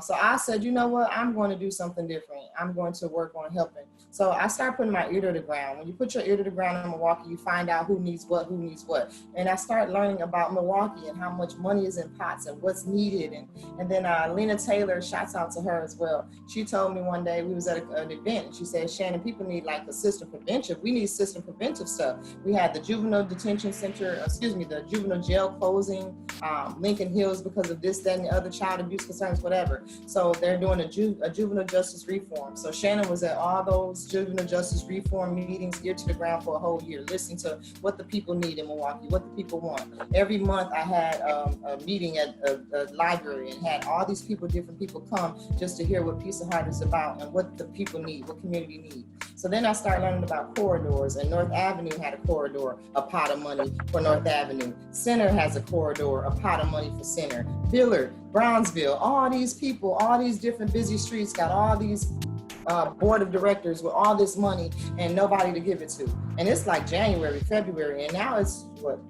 So I said, you know what, I'm going to do something different. I'm going to work on helping. So I started putting my ear to the ground. When you put your ear to the ground in Milwaukee, you find out who needs what. And I started learning about Milwaukee and how much money is in pots and what's needed. And then Lena Taylor, shouts out to her as well. She told me one day, we was at an event, and she said, Shannon, people need like a system preventive. We need system preventive stuff. We had the juvenile detention center, the juvenile jail closing, Lincoln Hills because of this, that, and the other, child abuse concerns, whatever. So they're doing a juvenile justice reform. So Shannon was at all those juvenile justice reform meetings, ear to the ground for a whole year, listening to what the people need in Milwaukee, what the people want. Every month I had a meeting at a library and had all these people, different people come just to hear what Peace of Heart is about and what the people need, what community need. So then I started learning about corridors, and North Avenue had a corridor, a pot of money for North Avenue. Center has a corridor, a pot of money for Center. Billard, Brownsville, all these people, all these different busy streets got all these board of directors with all this money and nobody to give it to. And it's like January, February, and now it's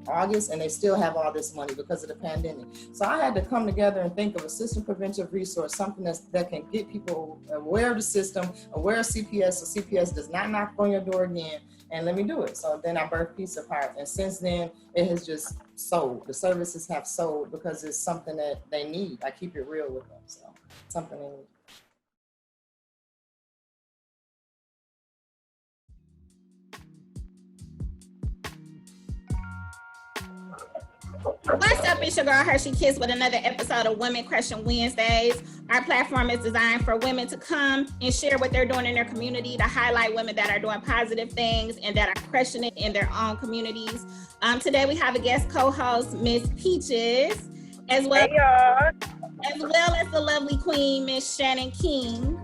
August, and they still have all this money because of the pandemic. So I had to come together and think of a system preventive resource, something that can get people aware of the system, aware of CPS, so CPS does not knock on your door again, and let me do it. So then I birthed Peace of Heart, and since then it has just sold. The services have sold because it's something that they need. I keep it real with them, so something they need. What's up, it's your girl Hershey Kiss with another episode of Women Crushing Wednesdays. Our platform is designed for women to come and share what they're doing in their community, to highlight women that are doing positive things and that are crushing it in their own communities. Today we have a guest co-host, Miss Peaches, as well as the lovely queen, Miss Shannon King.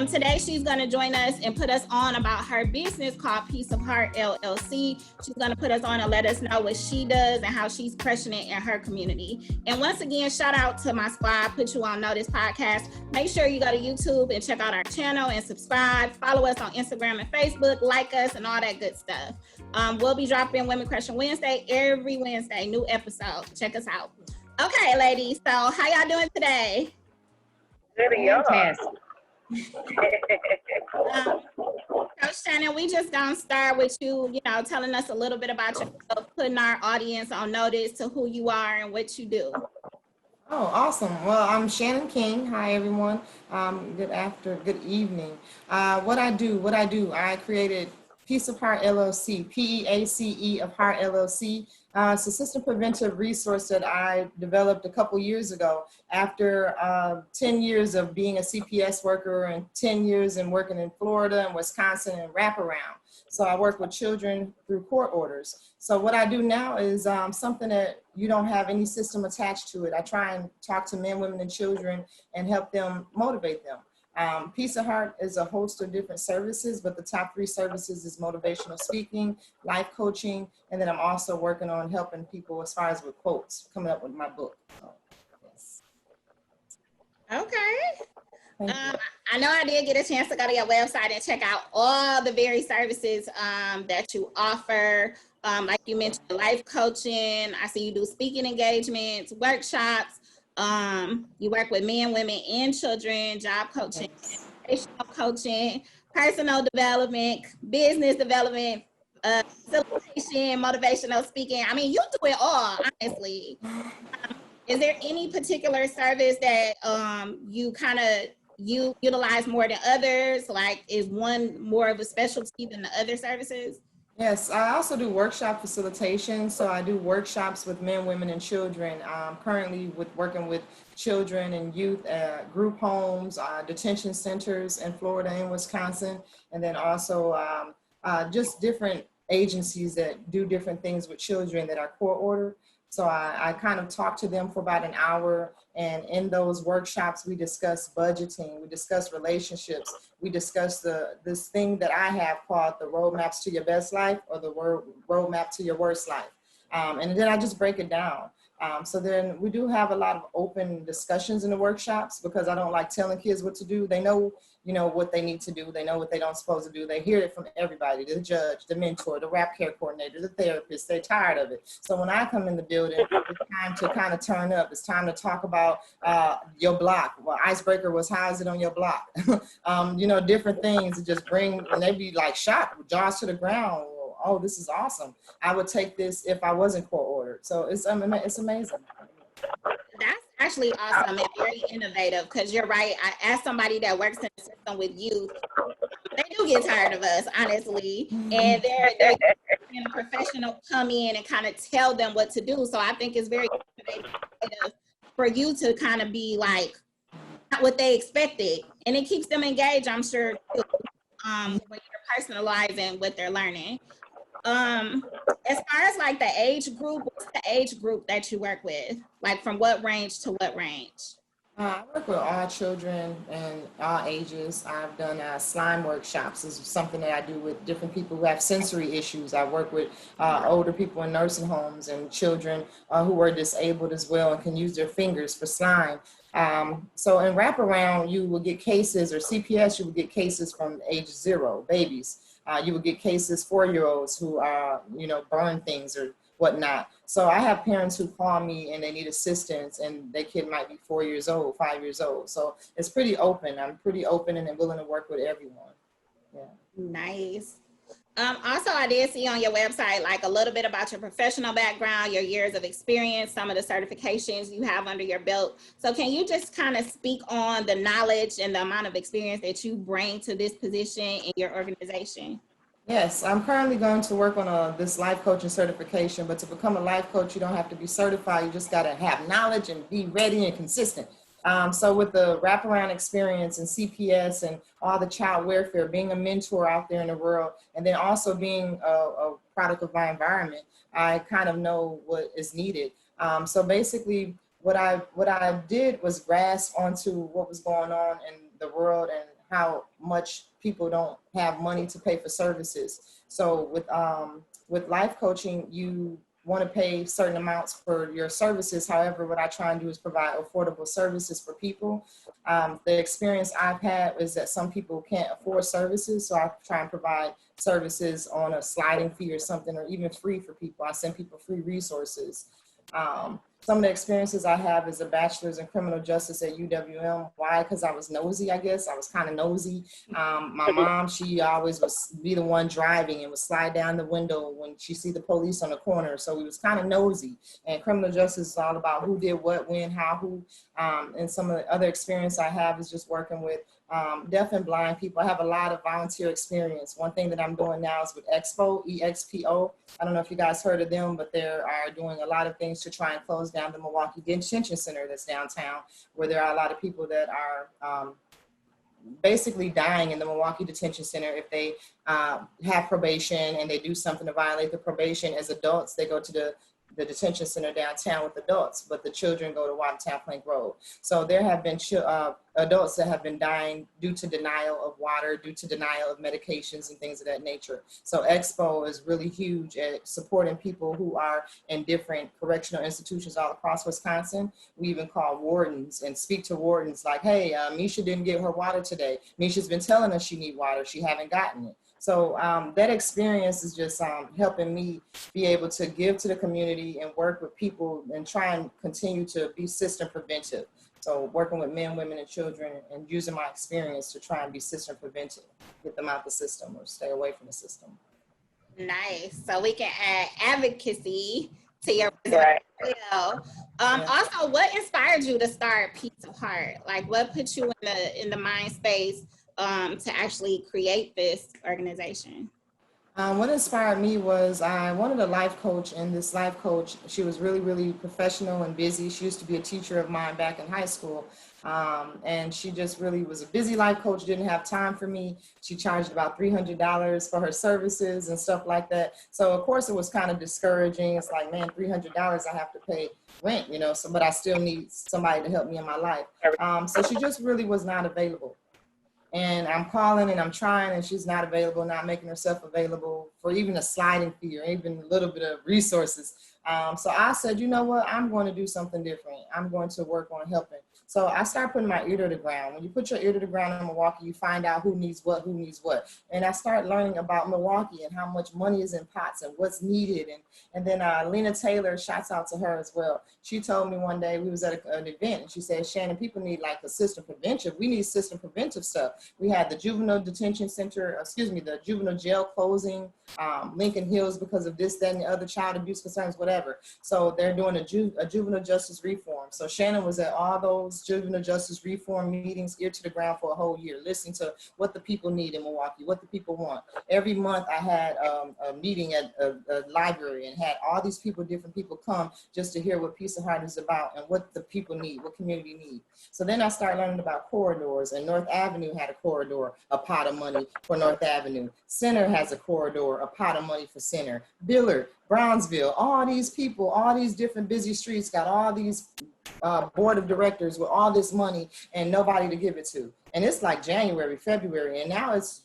Today she's going to join us and put us on about her business called Peace of Heart LLC. She's going to put us on and let us know what she does and how she's crushing it in her community. And once again, shout out to my squad, Put You On Notice podcast. Make sure you go to YouTube and check out our channel and subscribe. Follow us on Instagram and Facebook, like us, and all that good stuff. We'll be dropping Women Crushing Wednesday every Wednesday, new episode. Check us out. Okay, ladies, so how y'all doing today? Fantastic. Coach Shannon, we just gonna start with you, telling us a little bit about yourself, putting our audience on notice to who you are and what you do. Oh, awesome. Well, I'm Shannon King. Hi, everyone. Good evening. What I do, I created Peace of Heart LLC, PEACE of Heart LLC. It's a system preventive resource that I developed a couple years ago after 10 years of being a CPS worker and 10 years in working in Florida and Wisconsin and wraparound. So I work with children through court orders. So what I do now is something that you don't have any system attached to it. I try and talk to men, women, and children and help them motivate them. Peace of Heart is a host of different services, but the top 3 services is motivational speaking, life coaching, and then I'm also working on helping people as far as with quotes, coming up with my book. So, yes. Okay. I know I did get a chance to go to your website and check out all the various services that you offer. Like you mentioned, life coaching. I see you do speaking engagements, workshops. You work with men, women, and children, job coaching, educational coaching, personal development, business development, facilitation, motivational speaking. I mean, you do it all, honestly. Is there any particular service that you utilize more than others? Like, is one more of a specialty than the other services? Yes, I also do workshop facilitation. So I do workshops with men, women, and children. Currently working with children and youth at group homes, detention centers in Florida and Wisconsin, and then also just different agencies that do different things with children that are court ordered. So I kind of talk to them for about an hour, and in those workshops, we discuss budgeting, we discuss relationships, we discuss this thing that I have called the roadmaps to your best life or the roadmap to your worst life. And then I just break it down. So then we do have a lot of open discussions in the workshops because I don't like telling kids what to do. They know, what they need to do. They know what they don't supposed to do. They hear it from everybody, the judge, the mentor, the rap care coordinator, the therapist. They're tired of it. So when I come in the building, it's time to kind of turn up. It's time to talk about your block. Well, icebreaker was, how is it on your block? Different things that just bring, and they be like shocked, with jaws to the ground. Oh, this is awesome. I would take this if I wasn't court ordered. So it's amazing. That's actually awesome and very innovative, because you're right. As somebody that works in the system with youth, they do get tired of us, honestly. And they're a professional come in and kind of tell them what to do. So I think it's very innovative for you to kind of be like not what they expected. And it keeps them engaged, I'm sure, too, when you're personalizing what they're learning. As far as like the age group, what's the age group that you work with? Like from what range to what range? I work with all children and all ages. I've done slime workshops. This is something that I do with different people who have sensory issues. I work with older people in nursing homes and children who are disabled as well and can use their fingers for slime. So in wraparound, you will get cases, or CPS, you will get cases from age 0, babies. You will get cases 4-year-olds who burn things or whatnot. So I have parents who call me and they need assistance, and their kid might be 4 years old, 5 years old. So it's pretty open. I'm pretty open and willing to work with everyone. Yeah. Nice. Also, I did see on your website like a little bit about your professional background, your years of experience, some of the certifications you have under your belt. So can you just kind of speak on the knowledge and the amount of experience that you bring to this position in your organization? Yes, I'm currently going to work on this life coaching certification, but to become a life coach, you don't have to be certified. You just got to have knowledge and be ready and consistent. So with the wraparound experience and CPS and all the child welfare, being a mentor out there in the world, and then also being a product of my environment, I kind of know what is needed. So basically what I did was grasp onto what was going on in the world and how much people don't have money to pay for services. So with life coaching, you want to pay certain amounts for your services. However, what I try and do is provide affordable services for people. The experience I've had is that some people can't afford services, so I try and provide services on a sliding fee or something, or even free for people. I send people free resources. Some of the experiences I have is a bachelor's in criminal justice at UWM. Why? Because I was nosy, I guess. I was kind of nosy. My mom, she always was be the one driving and would slide down the window when she see the police on the corner. So we was kind of nosy. And criminal justice is all about who did what, when, how, who. And some of the other experience I have is just working with deaf and blind people. I have a lot of volunteer experience. One thing that I'm doing now is with Expo, EXPO. I don't know if you guys heard of them, but they are doing a lot of things to try and close down the Milwaukee Detention Center that's downtown, where there are a lot of people that are basically dying in the Milwaukee Detention Center if they have probation and they do something to violate the probation. As adults, they go to the detention center downtown with adults, but the children go to Watertown Plank Road. So there have been adults that have been dying due to denial of water, due to denial of medications and things of that nature. So Expo is really huge at supporting people who are in different correctional institutions all across Wisconsin. We even call wardens and speak to wardens like, hey, Misha didn't get her water today. Misha's been telling us she needs water. She haven't gotten it. So that experience is just helping me be able to give to the community and work with people and try and continue to be system preventive. So working with men, women, and children and using my experience to try and be system preventive, get them out the system or stay away from the system. Nice. So we can add advocacy to your Right. Also, what inspired you to start Piece of Heart? Like what put you in the mind space to actually create this organization? What inspired me was I wanted a life coach, and this life coach, she was really, really professional and busy. She used to be a teacher of mine back in high school. And she just really was a busy life coach, didn't have time for me. She charged about $300 for her services and stuff like that. So of course it was kind of discouraging. It's like, man, $300, I have to pay rent, so, but I still need somebody to help me in my life. So she just really was not available. And I'm calling and I'm trying, and she's not available, not making herself available for even a sliding fee or even a little bit of resources. So I said, you know what? I'm going to do something different. I'm going to work on helping. So I started putting my ear to the ground. When you put your ear to the ground in Milwaukee, you find out who needs what, who needs what. And I started learning about Milwaukee and how much money is in pots and what's needed. And then Lena Taylor, shouts out to her as well. She told me one day, we was at an event, and she said, Shannon, people need like a system preventive. We need system preventive stuff. We had the juvenile detention center, the juvenile jail closing, Lincoln Hills because of this, that, and the other, child abuse concerns, whatever. So they're doing a juvenile justice reform. So Shannon was at all those juvenile justice reform meetings, ear to the ground for a whole year, listening to what the people need in Milwaukee, what the people want. Every month I had a meeting at a library and had all these people, different people come just to hear what Peace of Heart is about and what the people need, what community need. So then I started learning about corridors, and North Avenue had a corridor, a pot of money for North Avenue. Center has a corridor, a pot of money for Center. Billard, Brownsville, all these people, all these different busy streets got all these board of directors with all this money and nobody to give it to. And it's like January, February, and now it's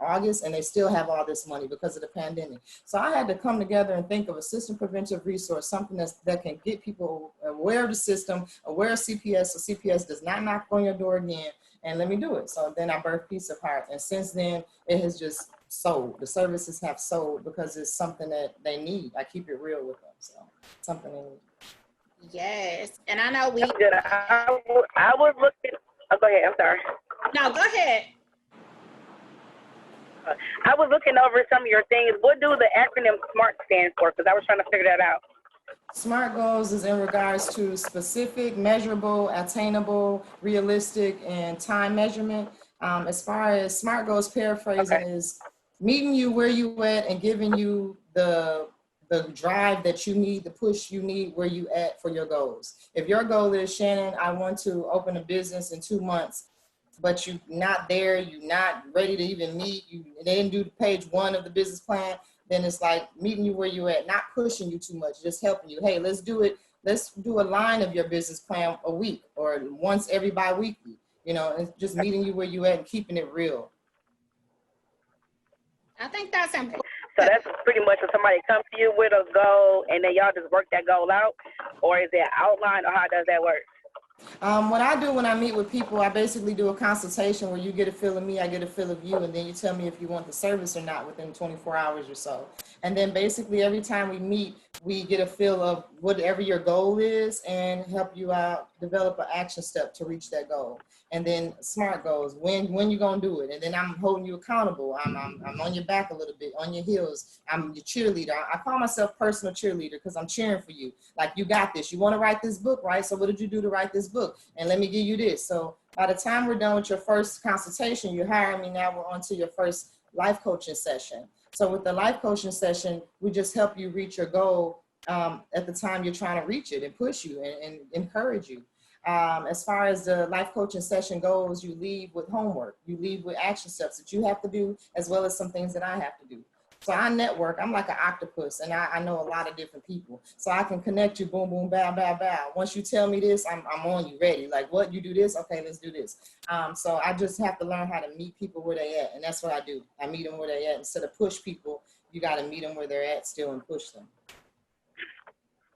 August, and they still have all this money because of the pandemic. So I had to come together and think of a system preventive resource, something that can get people aware of the system, aware of CPS, so CPS does not knock on your door again, and let me do it. So then I birthed Peace of Heart, and since then it has just sold. The services have sold because it's something that they need. I keep it real with them, so something they need. Yes, and I know we. I was looking. Oh, go ahead. I'm sorry. No, go ahead. I was looking over some of your things. What do the acronym SMART stand for? Because I was trying to figure that out. SMART goals is in regards to specific, measurable, attainable, realistic, and time measurement. As far as SMART goals, paraphrasing is meeting you where you at and giving you the drive that you need, the push you need where you at for your goals. If your goal is, Shannon, I want to open a business in 2 months, but you're not there, you're not ready to even meet, you didn't do page 1 of the business plan, then it's like meeting you where you at, not pushing you too much, just helping you. Hey, let's do it. Let's do a line of your business plan a week or once every bi-weekly, and just meeting you where you at and keeping it real. I think that's important. So that's pretty much when somebody comes to you with a goal and then y'all just work that goal out, or is it outlined, or how does that work? What I do when I meet with people, I basically do a consultation where you get a feel of me, I get a feel of you, and then you tell me if you want the service or not within 24 hours or so. And then basically every time we meet, we get a feel of whatever your goal is and help you out, develop an action step to reach that goal. And then SMART goals, when you gonna do it? And then I'm holding you accountable. I'm on your back a little bit, on your heels. I'm your cheerleader. I call myself personal cheerleader because I'm cheering for you. Like, you got this. You wanna write this book, right? So what did you do to write this book? And let me give you this. So by the time we're done with your first consultation, you're hiring me now, we're on to your first life coaching session. So with the life coaching session, we just help you reach your goal at the time you're trying to reach it and push you and encourage you. As far as the life coaching session goes, you leave with homework, you leave with action steps that you have to do, as well as some things that I have to do. So I network, I'm like an octopus, and I know a lot of different people. So I can connect you, boom, boom, bow, bow, bow. Once you tell me this, I'm on you, ready. Like, what, you do this? Okay, let's do this. So I just have to learn how to meet people where they at, and that's what I do. I meet them where they at. Instead of push people, you got to meet them where they're at still and push them.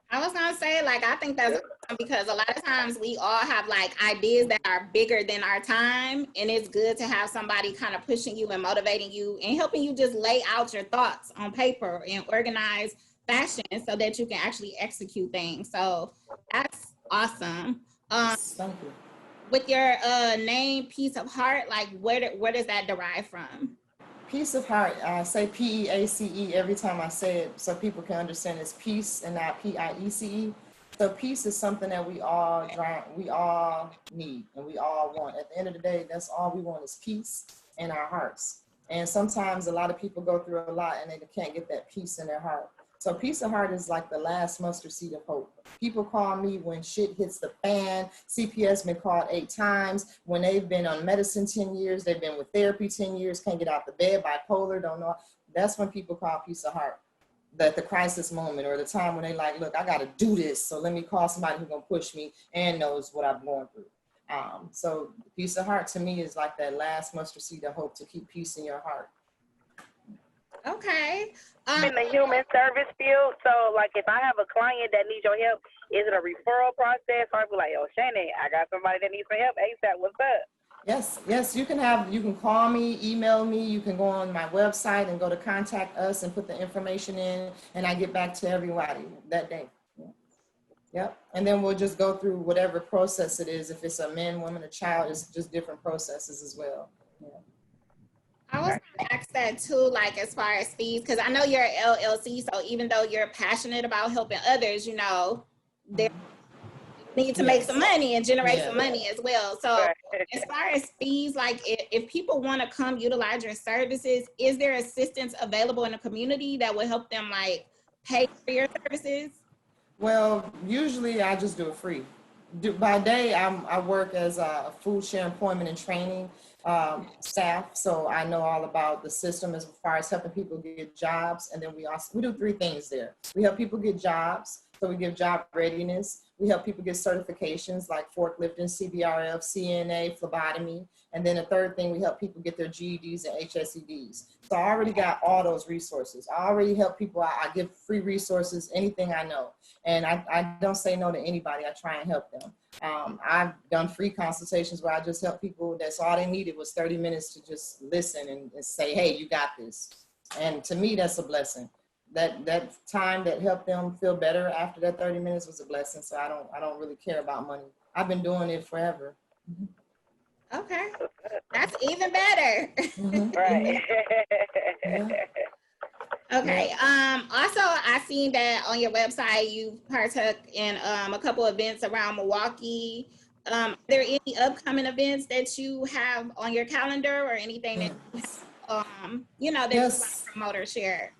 I was gonna say, like, I think that's because a lot of times we all have like ideas that are bigger than our time, and it's good to have somebody kind of pushing you and motivating you and helping you just lay out your thoughts on paper in organized fashion so that you can actually execute things. So that's awesome. Thank you. With your name, Peace of Heart, like where does that derive from? Peace of Heart, I say P-E-A-C-E every time I say it so people can understand it's peace and not P-I-E-C-E. So peace is something that we all need and we all want. At the end of the day, that's all we want is peace in our hearts. And sometimes a lot of people go through a lot and they can't get that peace in their heart. So Peace of Heart is like the last mustard seed of hope. People call me when shit hits the fan. CPS been called 8 times. When they've been on medicine 10 years, they've been with therapy 10 years, can't get out the bed, bipolar, don't know. That's when people call Peace of Heart. The crisis moment, or the time when they like, look, I got to do this. So let me call somebody who's going to push me and knows what I'm going through. So peace of heart to me is like that last mustard seed of hope to keep peace in your heart. Okay. In the human service field, so like if I have a client that needs your help, is it a referral process, or I be like, oh Shannon, I got somebody that needs some help ASAP, what's up? Yes, you can call me, email me, you can go on my website and go to contact us and put the information in, and I get back to everybody that day. Yep. And then we'll just go through whatever process it is. If it's a man, woman, a child, it's just different processes as well. Yeah. I was going to ask that too, like as far as fees, because I know you're an LLC, so even though you're passionate about helping others, they need to make some money and generate some money as well. So as far as fees, like if people want to come utilize your services, is there assistance available in the community that will help them like pay for your services? Well, usually I just do it free. By day, I work as a food share employment and training staff, so I know all about the system as far as helping people get jobs. And then we do three things there. We help people get jobs, so we give job readiness. We help people get certifications like forklifting, CBRF, CNA, phlebotomy. And then the third thing, we help people get their GEDs and HSEDs. So I already got all those resources. I already help people. I give free resources, anything I know. And I don't say no to anybody. I try and help them. I've done free consultations where I just help people. That's all they needed was 30 minutes to just listen and say, hey, you got this. And to me, that's a blessing. That time that helped them feel better after that 30 minutes was a blessing. So I don't really care about money. I've been doing it forever. Okay, that's even better. Right. Yeah. Okay. Also, I seen that on your website you partook in a couple events around Milwaukee. Are there any upcoming events that you have on your calendar or anything that that you want to promote or share?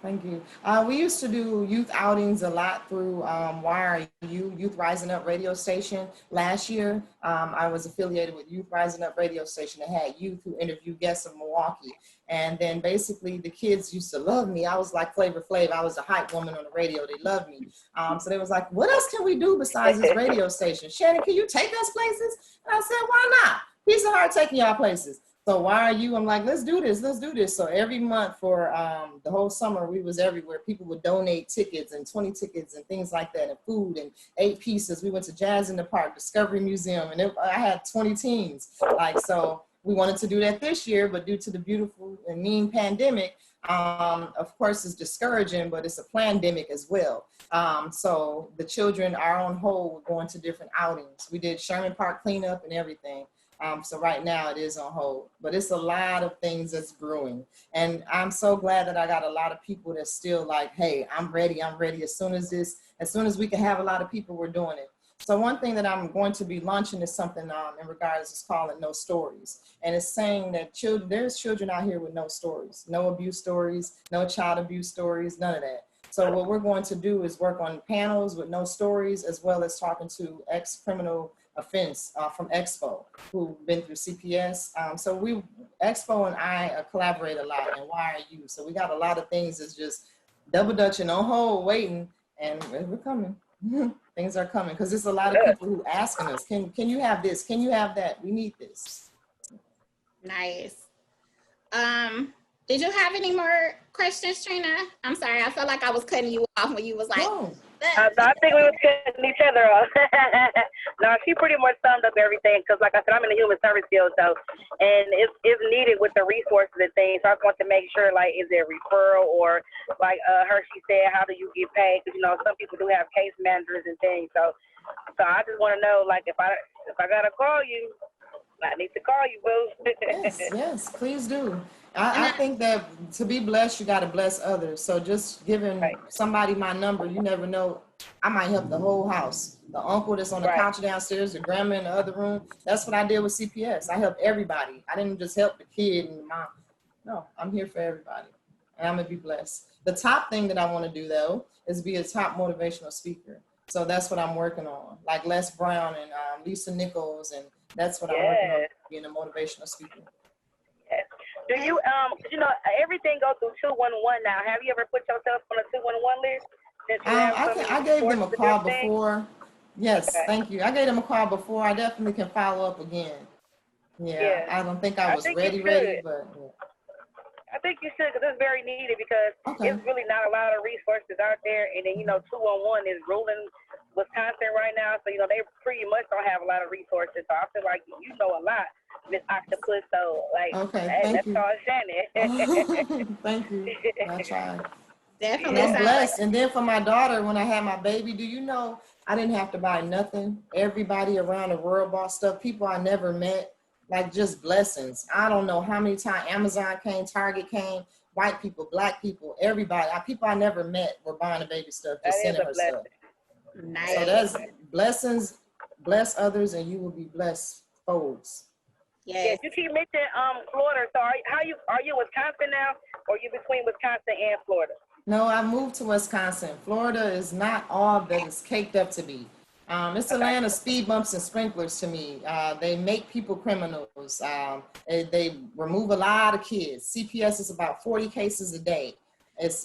Thank you. We used to do youth outings a lot through YRU, Youth Rising Up radio station. Last year, I was affiliated with Youth Rising Up radio station that had youth who interviewed guests of Milwaukee. And then basically the kids used to love me. I was like Flavor Flav. I was a hype woman on the radio. They loved me. So they was like, what else can we do besides this radio station? Shannon, can you take us places? And I said, why not? Peace of heart taking y'all places. So why are you? I'm like, let's do this. So every month for the whole summer, we was everywhere. People would donate tickets and 20 tickets and things like that, and food and 8 pieces. We went to Jazz in the Park, Discovery Museum, and I had 20 teams. So we wanted to do that this year, but due to the beautiful and mean pandemic, of course, it's discouraging, but it's a pandemic as well. So the children are on hold. We're going to different outings. We did Sherman Park cleanup and everything. So right now it is on hold, but it's a lot of things that's brewing. And I'm so glad that I got a lot of people that's still like, hey, I'm ready. As soon as we can have a lot of people, we're doing it. So one thing that I'm going to be launching is something in regards to calling No Stories. And it's saying that there's children out here with no stories, no abuse stories, no child abuse stories, none of that. So what we're going to do is work on panels with no stories, as well as talking to ex-criminal offense from Expo, who've been through CPS. So Expo and I collaborate a lot, and why are you? So we got a lot of things that's just double dutching on hold, waiting, and we're coming. Things are coming, because there's a lot of people who asking us, can you have this? Can you have that? We need this. Nice. Did you have any more questions, Trina? I'm sorry, I felt like I was cutting you off when you was like, No. I think we was cutting each other off. No, she pretty much summed up everything, because like I said, I'm in the human service field, so, and it's needed with the resources and things. So I just want to make sure, like, is there a referral, or like Hershey said, how do you get paid? Because some people do have case managers and things. So I just want to know, like, if I gotta call you, I need to call you, boo. Yes, please do. I think that to be blessed, you got to bless others. So just giving somebody my number, you never know. I might help the whole house. The uncle that's on the couch downstairs, the grandma in the other room. That's what I did with CPS. I helped everybody. I didn't just help the kid and the mom. No, I'm here for everybody. And I'm going to be blessed. The top thing that I want to do, though, is be a top motivational speaker. So that's what I'm working on. Like Les Brown and Lisa Nichols, and that's what I'm working on, being a motivational speaker. Yes. Do you, everything goes through 211 now. Have you ever put yourself on a 211 list? I gave them a call before. Yes, Okay. thank you. I gave them a call before. I definitely can follow up again. Yeah, Yeah. I don't think I I was think you ready, should. but I think you should, because it's very needed, because okay. it's really not a lot of resources out there. And then, 211 is ruling Wisconsin right now. So, they pretty much don't have a lot of resources. So I feel like you know a lot, Miss Octopus. So, like, Okay, hey, thank let's you. call Shannon. Thank you. I tried. And Definitely I'm sounds Yeah. like blessed. And then for my daughter, when I had my baby, do you know I didn't have to buy nothing? Everybody around the world bought stuff. People I never met, like just blessings. I don't know how many times Amazon came, Target came, white people, black people, everybody. People I never met were buying the baby stuff, That just is sending a her stuff. blessing. That So is a nice. that's blessing. blessings. Bless others, and you will be blessed, folks. Yes, Yes. you keep mentioning Florida. So are you Wisconsin now, or are you between Wisconsin and Florida? No, I moved to Wisconsin. Florida is not all that it's caked up to be. It's a Okay. land of speed bumps and sprinklers to me. They make people criminals. They remove a lot of kids. CPS is about 40 cases a day.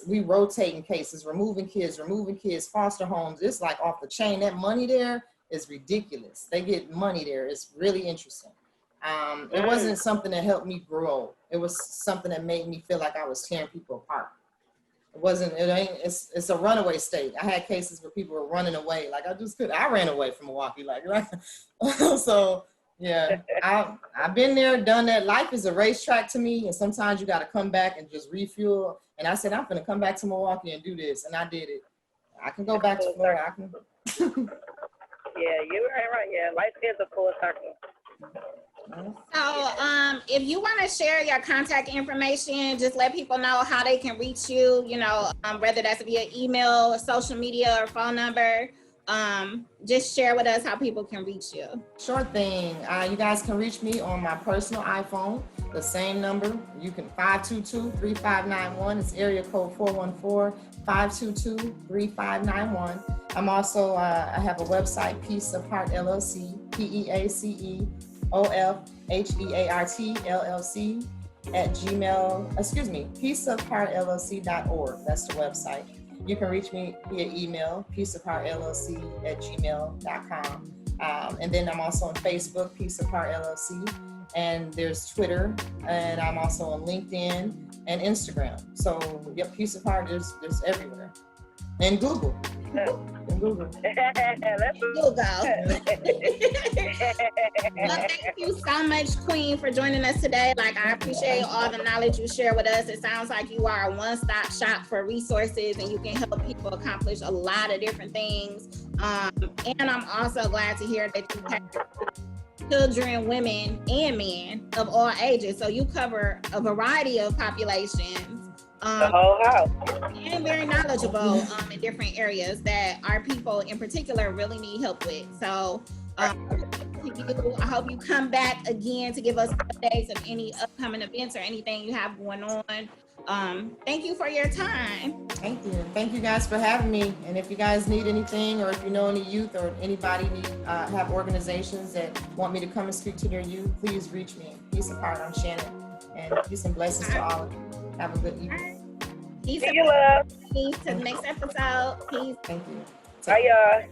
We rotating cases, removing kids, foster homes. It's like off the chain. That money there is ridiculous. They get money there. It's really interesting. It Mm. wasn't something that helped me grow. It was something that made me feel like I was tearing people apart. It's a runaway state. I had cases where people were running away. Like I ran away from Milwaukee. Like, so yeah, I've been there, done that. Life is a racetrack to me. And sometimes you got to come back and just refuel. And I said, I'm going to come back to Milwaukee and do this. And I did it. I can go back to Full Florida. circle. Yeah, you're right. Yeah, life is a full circle. So, if you want to share your contact information, just let people know how they can reach you, whether that's via email or social media or phone number. Just share with us how people can reach you. Sure thing. You guys can reach me on my personal iPhone, the same number. You can 522-3591. It's area code 414-522-3591. I'm also, I have a website, Piece of Heart LLC, PEACEOFHEART LLC at peaceofheartllc.org. That's the website. You can reach me via email, peaceofheartllc@gmail.com. And then I'm also on Facebook, Piece of Heart LLC. And there's Twitter, and I'm also on LinkedIn and Instagram. So, yep, Piece of Heart is everywhere. And Google. And Google. You'll go. Well, thank you so much, Queen, for joining us today. Like, I appreciate all the knowledge you share with us. It sounds like you are a one-stop shop for resources, and you can help people accomplish a lot of different things. And I'm also glad to hear that you have children, women, and men of all ages. So you cover a variety of populations. The whole house. And very knowledgeable in different areas that our people in particular really need help with. So I hope you come back again to give us updates of any upcoming events or anything you have going on. Thank you for your time. Thank you. Thank you guys for having me. And if you guys need anything, or if you know any youth or anybody have organizations that want me to come and speak to their youth, please reach me. Peace of Heart. I'm Shannon. And peace and blessings to all of you. Have a good evening. Peace See you, love. to the next episode. Peace. Thank you. Bye, y'all.